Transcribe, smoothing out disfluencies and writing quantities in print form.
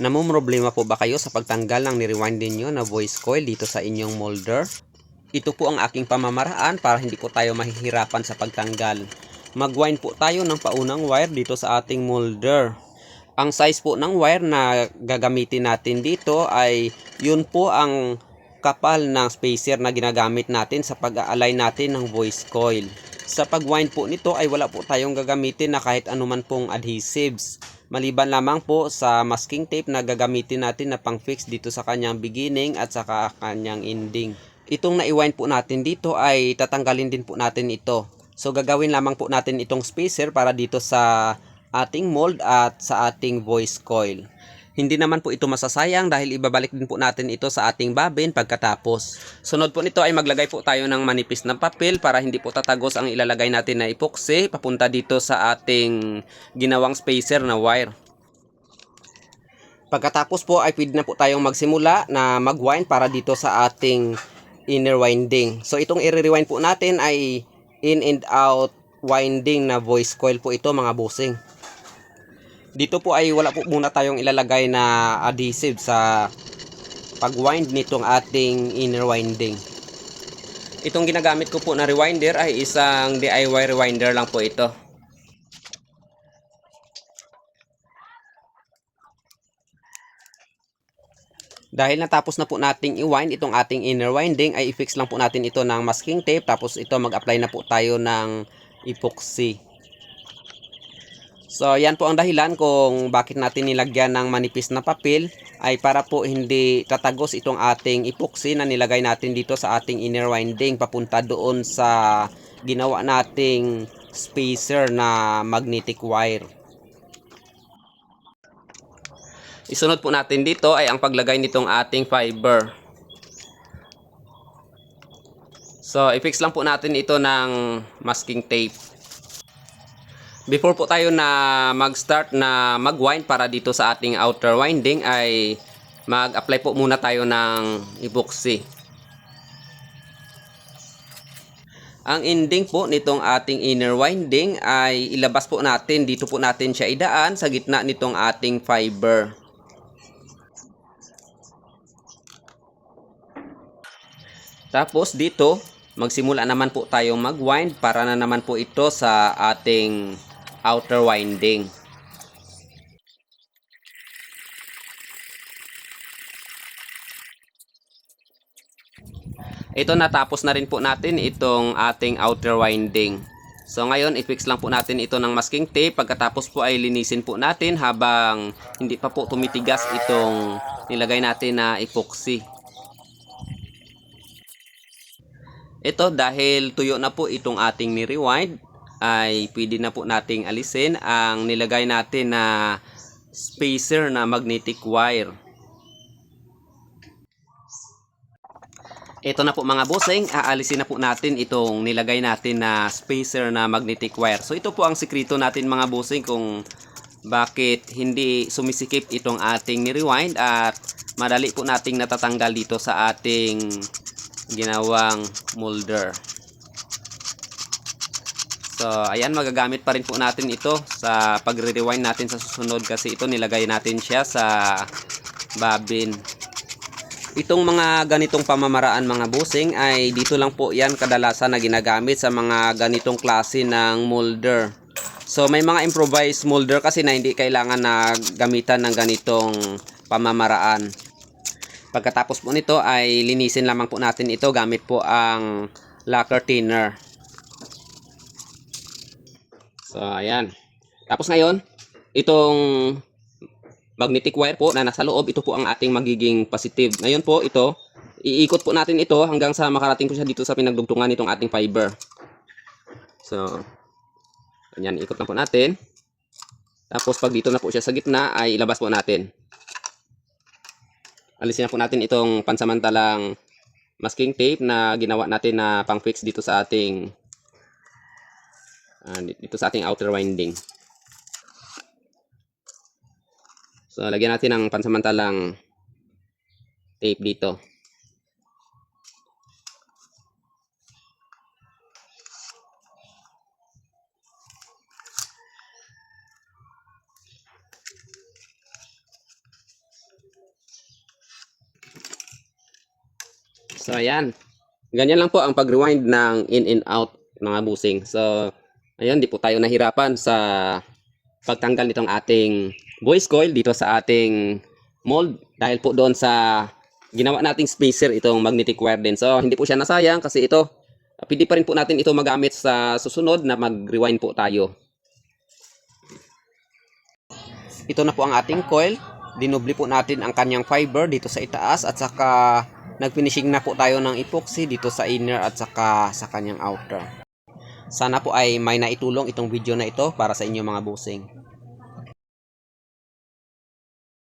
Namumroblema po ba kayo sa pagtanggal ng ni-rewind ninyo na voice coil dito sa inyong molder? Ito po ang aking pamamaraan para hindi po tayo mahihirapan sa pagtanggal. Mag-wind po tayo ng paunang wire dito sa ating molder. Ang size po ng wire na gagamitin natin dito ay yun po ang kapal ng spacer na ginagamit natin sa pag-a-align natin ng voice coil. Sa pag-wind po nito ay wala po tayong gagamitin na kahit anuman pong adhesives. Maliban lamang po sa masking tape na gagamitin natin na pang-fix dito sa kanyang beginning at saka kanyang ending. Itong na-wind po natin dito ay tatanggalin din po natin ito. So gagawin lamang po natin itong spacer para dito sa ating mold at sa ating voice coil. Hindi naman po ito masasayang dahil ibabalik din po natin ito sa ating bobbin pagkatapos. Sunod po nito ay maglagay po tayo ng manipis na papel para hindi po tatagos ang ilalagay natin na epoxy papunta dito sa ating ginawang spacer na wire. Pagkatapos po ay pwede na po tayong magsimula na mag-wind para dito sa ating inner winding. So itong i-rewind po natin ay in and out winding na voice coil po ito mga bossing. Dito po ay wala po muna tayong ilalagay na adhesive sa pag-wind nitong ating inner winding. Itong ginagamit ko po na rewinder ay isang DIY rewinder lang po ito. Dahil natapos na po nating i-wind itong ating inner winding ay i-fix lang po natin ito ng masking tape tapos ito mag-apply na po tayo ng epoxy. So yan po ang dahilan kung bakit natin nilagyan ng manipis na papel ay para po hindi tatagos itong ating epoxy na nilagay natin dito sa ating inner winding papunta doon sa ginawa nating spacer na magnetic wire. Isunod po natin dito ay ang paglagay nitong ating fiber. So i-fix lang po natin ito ng masking tape. Before po tayo na mag-start na mag-wind para dito sa ating outer winding ay mag-apply po muna tayo ng epoxy. Ang ending po nitong ating inner winding ay ilabas po natin, dito po natin siya idaan sa gitna nitong ating fiber. Tapos dito, magsimula naman po tayong mag-wind para na naman po ito sa ating outer winding. Ito natapos na rin po natin itong ating outer winding. So ngayon i-fix lang po natin ito ng masking tape. Pagkatapos po ay linisin po natin habang hindi pa po tumitigas itong nilagay natin na epoxy. Ito dahil tuyo na po itong ating ni-rewind ay pwede na po nating alisin ang nilagay natin na spacer na magnetic wire. Ito na po mga bossing, aalisin na po natin itong nilagay natin na spacer na magnetic wire. So ito po ang sikreto natin mga bossing kung bakit hindi sumisikip itong ating ni-rewind at madali po nating natatanggal dito sa ating ginawang molder. So ayan, magagamit pa rin po natin ito sa pagre-rewind natin sa susunod kasi ito nilagay natin siya sa bobbin. Itong mga ganitong pamamaraan mga bossing ay dito lang po yan kadalasan na ginagamit sa mga ganitong klase ng molder. So may mga improvised molder kasi na hindi kailangan na gamitan ng ganitong pamamaraan. Pagkatapos po nito ay linisin lamang po natin ito gamit po ang lacquer thinner. So ayan. Tapos ngayon, itong magnetic wire po na nasa loob, ito po ang ating magiging positive. Ngayon po ito, iikot po natin ito hanggang sa makarating po siya dito sa pinagdugtungan nitong ating fiber. So, ganyan, ikot na po natin. Tapos pag dito na po siya sa gitna, ay ilabas po natin. Alisin na po natin itong pansamantalang masking tape na ginawa natin na pang-fix dito sa ating outer winding. So, lagyan natin ng pansamantalang tape dito. So ayan. Ganyan lang po ang pag-rewind ng in and out mga busing. So ayan, di po tayo nahirapan sa pagtanggal nitong ating voice coil dito sa ating mold dahil po doon sa ginawa nating spacer itong magnetic wire din. So hindi po siya nasayang kasi ito pwede pa rin po natin ito magamit sa susunod na mag-rewind po tayo. Ito na po ang ating coil. Dinubli po natin ang kanyang fiber dito sa itaas at saka nagfinishing na po tayo ng epoxy dito sa inner at saka sa kanyang outer. Sana po ay may naitulong itong video na ito para sa inyo mga busing.